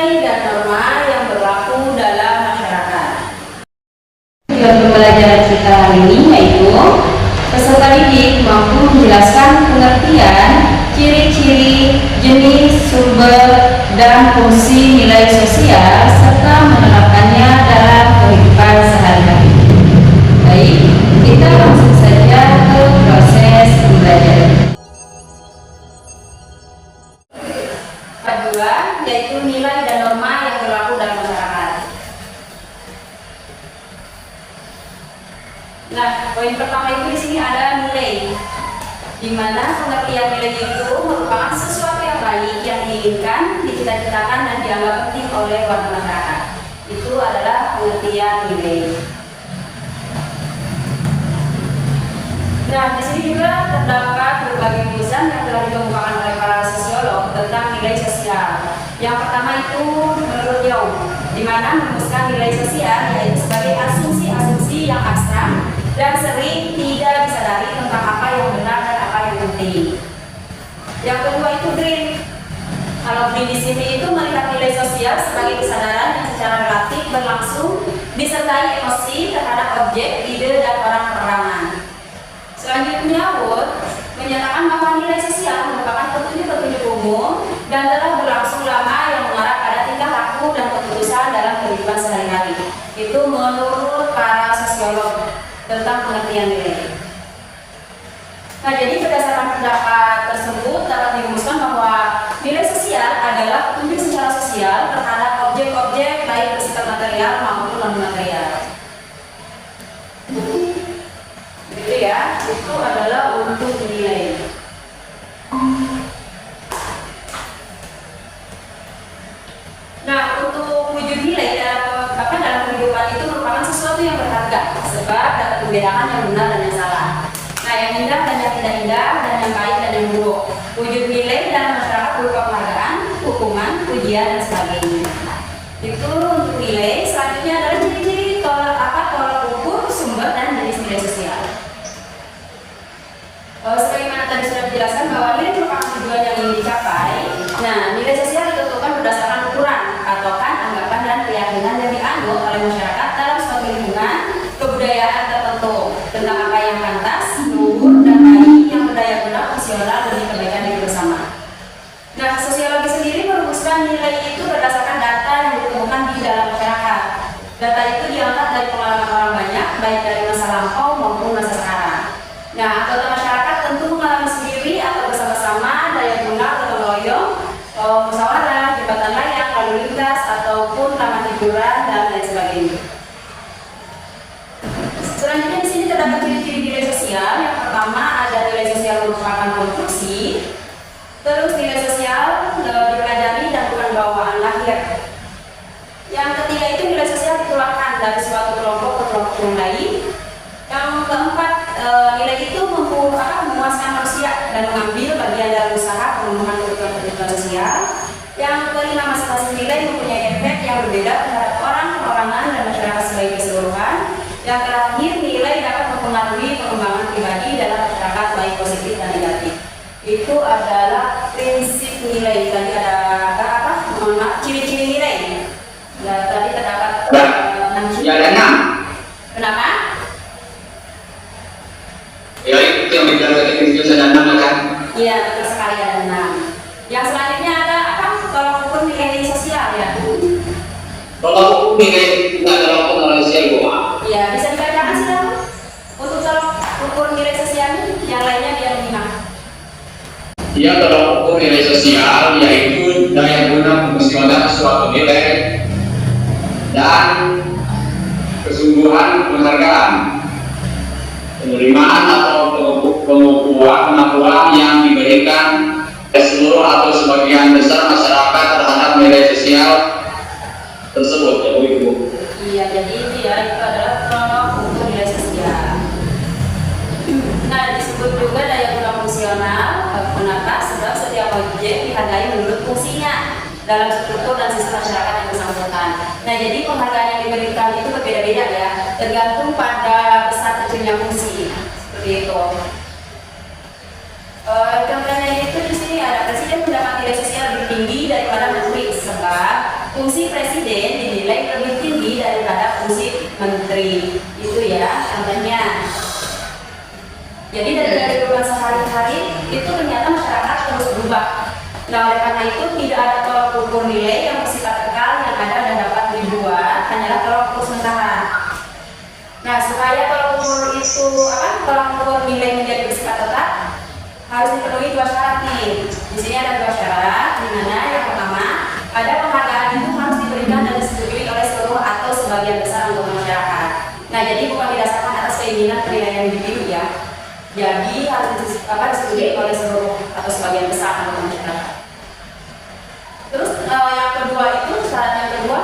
nilai dan norma yang berlaku dalam masyarakat. Tujuan pembelajaran kita hari ini yaitu peserta didik mampu menjelaskan pengertian, ciri-ciri, jenis, sumber, dan fungsi nilai sosial serta menerapkannya dalam kehidupan sehari-hari. Baik, kita langsung saja ke proses pembelajaran. Kedua, yaitu nilai dan norma yang berlaku dalam masyarakat. Nah, poin pertama itu di sini ada nilai, di mana pengertian nilai itu merupakan sesuatu yang baik yang diinginkan, dicita-citakan dan dianggap penting oleh warga masyarakat. Itu adalah pengertian nilai. Nah, di sini juga terdapat berbagai tulisan yang telah dikemukakan oleh para sosiolog tentang nilai sosial. Yang pertama itu menurut Young, di mana merumuskan nilai sosial yaitu sebagai asumsi-asumsi yang abstrak dan sering tidak disadari tentang apa yang benar dan apa yang penting. Yang kedua itu Green. Kalau Green di sini itu melihat nilai sosial sebagai kesadaran yang secara relatif berlangsung disertai emosi terhadap objek, ide, dan orang per orang. Selanjutnya, Wood menyatakan bahwa nilai sosial merupakan petunjuk-petunjuk umum dan telah berlangsung lama yang mengarah pada tingkah laku dan keputusan dalam kehidupan sehari-hari. Itu menurut para sosiolog tentang pengertian nilai. Nah, jadi berdasarkan pendapat tersebut dapat dirumuskan bahwa nilai sosial adalah petunjuk secara sosial terhadap objek-objek baik bersifat material maupun non-material. Itu ya, itu adalah untuk nilai. Nah, untuk wujud nilai dalam kehidupan itu merupakan sesuatu yang berharga, sebab dapat membedakan yang benar dan yang salah. Nah, yang indah dan yang tidak indah, dan yang baik dan yang buruk. Wujud nilai dalam masyarakat berupa penghargaan, hukuman, ujian, dan sebagainya. Itu untuk nilai. Selanjutnya adalah ciri-ciri tolak ukur, sumber, dan jenis nilai sosial. Sebagaimana tadi sudah dijelaskan bahwa nilai merupakan tujuan yang ingin dicapai. Nah, nilai sosial ditentukan berdasarkan ukuran, patokan, anggapan, dan keyakinan yang dianut oleh masyarakat dalam suatu lingkungan kebudayaan tertentu tentang apa yang pantas, luhur, dan baik yang berdaya guna, fungsional demi kebaikan diri bersama. Nah, sosiologi sendiri merumuskan nilai itu berdasarkan data yang ditemukan di dalam masyarakat. Data itu diangkat dari pengalaman orang banyak, baik dari masa lampau maupun masa sekarang. Nah, anggota masyarakat tentu mengalami sendiri atau bersama-sama daya guna atau loyong, musyawarah, jembatan layang, lalu lintas, ataupun taman hiburan, dan lain sebagainya. Selanjutnya di sini terdapat ciri-ciri nilai sosial. Yang pertama ada nilai sosial merupakan konstruksi, terus nilai sosial dipelajari dan bukan bawaan lahir. Yang ketiga itu nilai sosial ditularkan dari suatu kelompok ke kelompok yang lain. Yang keempat, nilai itu memuaskan manusia dan mengambil bagian dalam usaha pemenuhan kebutuhan sosial. Yang kelima, masing-masing nilai mempunyai efek yang berbeda terhadap orang, perorangan, dan masyarakat sebagai keseluruhan. Yang terakhir, nilai dapat mempengaruhi pengembangan pribadi dalam masyarakat baik positif dan negatif. Itu adalah prinsip nilai. Tadi ada ciri-ciri nilai. Nah, tadi terdapat 6 ciri. Ya, ada 6. Kenapa? Ya, itu yang dijelaskan di video ada 6 kan? Iya, betul sekali ada 6. Yang selanjutnya ada apa? Tolak ukur nilai sosial ya. Tolak ukur nilai tidak dalam penilaian sosial Bu. Iya, bisa dibacakan sih dong. Untuk tolak ukur nilai sosialnya, yang lainnya biar menyimak. Ya, tolak ukur nilai sosial yaitu daya guna fungsional suatu nilai dan kesungguhan penghargaan, penerimaan atau pengakuan yang diberikan seluruh atau sebagian besar masyarakat terhadap nilai sosial tersebut ya Bu Ibu. Iya, jadi itu adalah tolak ukur nilai sosial. Nah, disebut juga daya guna fungsional. Kenapa? Sebab setiap objek dihargai menurut fungsinya dalam struktur dan sistem masyarakat yang bersangkutan. Nah, jadi penghargaan yang diberikan itu berbeda-beda ya, tergantung pada besar kecilnya fungsi. Seperti itu. Contohnya itu di sini ada presiden mendapat nilai sosial lebih tinggi daripada menteri sebab fungsi presiden dinilai lebih tinggi daripada fungsi menteri. Itu ya contohnya. Jadi dari kehidupan sehari-hari itu ternyata masyarakat terus berubah. Nah, oleh karena itu tidak ada tolak ukur nilai yang bersifat kekal yang ada dan dapat dibuat hanyalah tolak ukur sementara. Nah, supaya tolak ukur itu tolak ukur nilai menjadi bersifat tetap harus dipenuhi 2 syarat nih. Di sini ada 2 syarat, di mana yang pertama ada penghargaan itu harus diberikan dan disetujui oleh seluruh atau sebagian besar untuk masyarakat. Nah, jadi bukan didasarkan atas keinginan penilaian individu ya. Jadi harus disetujui oleh seluruh atau sebagian besar untuk masyarakat. Terus yang kedua itu syarat yang kedua,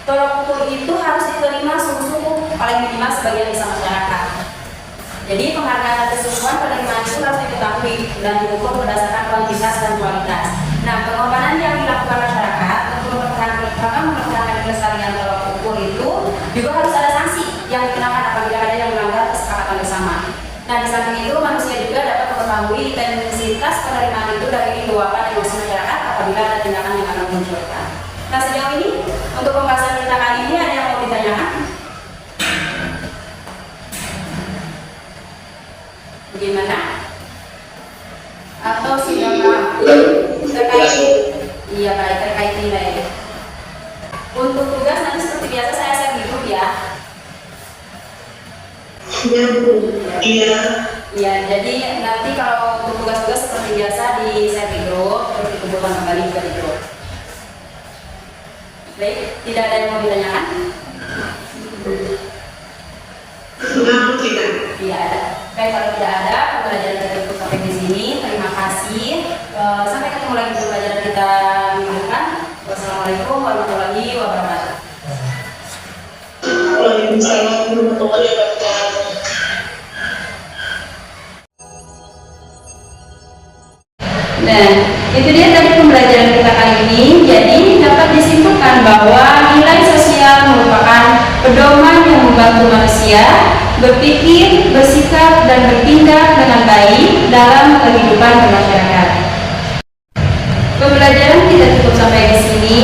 tolak ukur itu harus diterima sungguh-sungguh paling minimal sebagian besar masyarakat. Jadi penghargaan dan kesungguhan penerimaan itu harus diketahui dan diukur berdasarkan kuantitas dan kualitas. Nah, pengorbanan yang dilakukan masyarakat untuk mempertahankan kelestarian tolak ukur itu juga harus ada sanksi yang dikenakan apabila ada yang melanggar kesepakatan bersama. Nah, di samping itu manusia juga dapat mengetahui intensitas penerimaan itu dari luapan emosi masyarakat apabila ada tindakan yang akan memunculkan. Nah, sejauh ini untuk pembahasan kita kali ini ada yang mau ditanyakan? Bagaimana? Atau sudah terkait? Iya, baik, terkait nilai. Untuk tugas nanti seperti biasa saya share di grup ya. Iya. Ya, jadi nanti kalau untuk tugas-tugas seperti biasa di share di grup, terus dikumpulkan kembali juga di grup. Baik, tidak ada yang mau ditanyakan? Tidak. Tidak ada. Baik, kalau tidak ada, pembelajaran kita cukup sampai di sini. Terima kasih. Sampai ketemu lagi di pembelajaran kita minggu depan. Wassalamualaikum warahmatullahi wabarakatuh. Waalaikumsalam warahmatullahi wabarakatuh. Nah, itu dia tadi pembelajaran kita kali ini. Jadi dapat disimpulkan bahwa nilai sosial merupakan pedoman yang membantu manusia berpikir, bersikap, dan bertindak dengan baik dalam kehidupan bermasyarakat. Pembelajaran kita cukup sampai di sini.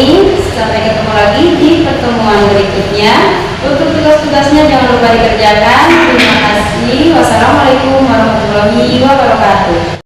Sampai ketemu lagi di pertemuan berikutnya. Untuk tugas-tugasnya jangan lupa dikerjakan. Terima kasih. Wassalamualaikum warahmatullahi wabarakatuh.